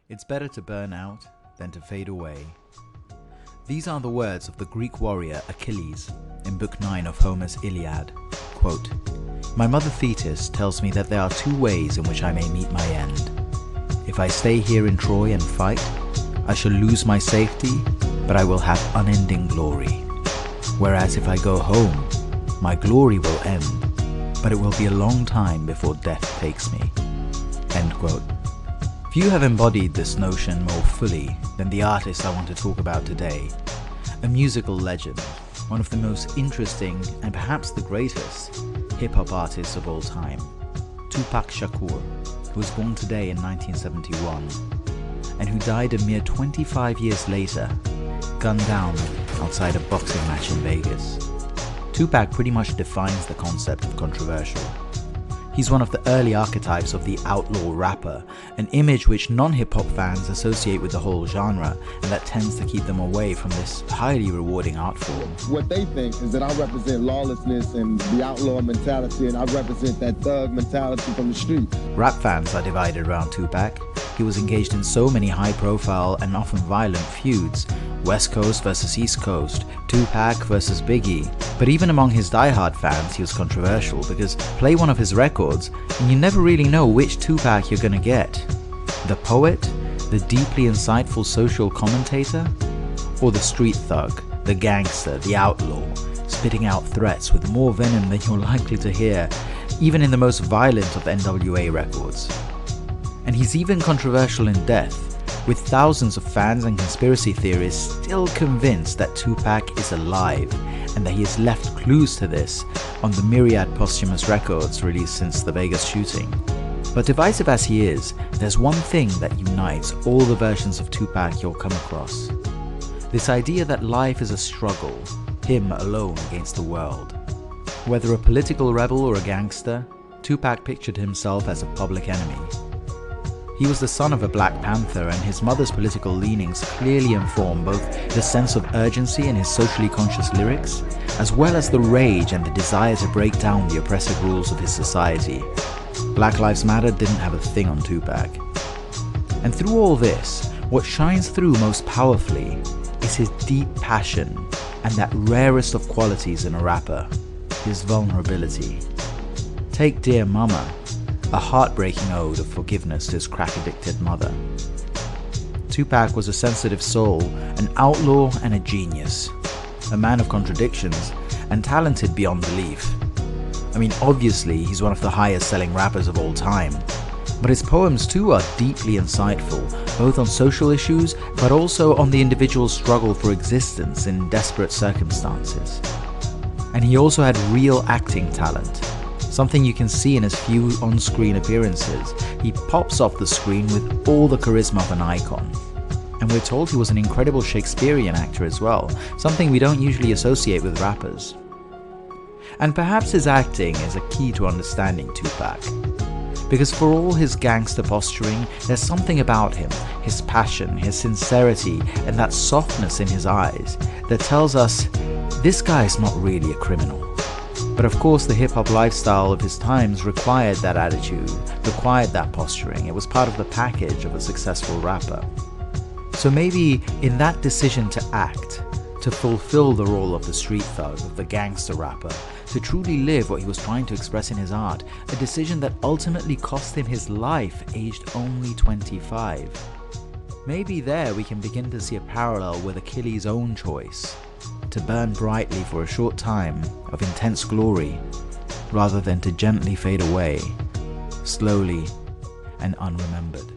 It's better to burn out than to fade away. These are the words of the Greek warrior Achilles in Book 9 of Homer's Iliad. Quote, "My mother Thetis tells me that there are two ways in which I may meet my end. If I stay here in Troy and fight, I shall lose my safety, but I will have unending glory. Whereas if I go home, my glory will end, but it will be a long time before death takes me." End quote. Few have embodied this notion more fully than the artist I want to talk about today, a musical legend, one of the most interesting and perhaps the greatest hip-hop artists of all time, Tupac Shakur, who was born today in 1971 and who died a mere 25 years later, gunned down outside a boxing match in Vegas. Tupac pretty much defines the concept of controversial. He's one of the early archetypes of the outlaw rapper, an image which non-hip-hop fans associate with the whole genre, and that tends to keep them away from this highly rewarding art form. What they think is that I represent lawlessness and the outlaw mentality, and I represent that thug mentality from the street. Rap fans are divided around Tupac. He was engaged in so many high-profile and often violent feuds, West Coast versus East Coast, Tupac versus Biggie. But even among his diehard fans, he was controversial because play one of his records and you never really know which Tupac you're gonna get. The poet, the deeply insightful social commentator, or the street thug, the gangster, the outlaw, spitting out threats with more venom than you're likely to hear, even in the most violent of NWA records. And he's even controversial in death, with thousands of fans and conspiracy theorists still convinced that Tupac is alive and that he has left clues to this on the myriad posthumous records released since the Vegas shooting. But divisive as he is, there's one thing that unites all the versions of Tupac you'll come across. This idea that life is a struggle, him alone against the world. Whether a political rebel or a gangster, Tupac pictured himself as a public enemy. He was the son of a Black Panther, and his mother's political leanings clearly inform both the sense of urgency in his socially conscious lyrics, as well as the rage and the desire to break down the oppressive rules of his society. Black Lives Matter didn't have a thing on Tupac. And through all this, what shines through most powerfully is his deep passion and that rarest of qualities in a rapper, his vulnerability. Take Dear Mama, a heartbreaking ode of forgiveness to his crack-addicted mother. Tupac was a sensitive soul, an outlaw and a genius, a man of contradictions, and talented beyond belief. I mean, obviously, he's one of the highest-selling rappers of all time, but his poems too are deeply insightful, both on social issues, but also on the individual's struggle for existence in desperate circumstances. And he also had real acting talent, something you can see in his few on-screen appearances. He pops off the screen with all the charisma of an icon. And we're told he was an incredible Shakespearean actor as well, something we don't usually associate with rappers. And perhaps his acting is a key to understanding Tupac. Because for all his gangster posturing, there's something about him, his passion, his sincerity, and that softness in his eyes that tells us this guy's not really a criminal. But of course the hip-hop lifestyle of his times required that attitude, required that posturing. It was part of the package of a successful rapper. So maybe in that decision to act, to fulfill the role of the street thug, of the gangster rapper, to truly live what he was trying to express in his art, a decision that ultimately cost him his life aged only 25. Maybe there we can begin to see a parallel with Achilles' own choice, to burn brightly for a short time of intense glory, rather than to gently fade away, slowly and unremembered.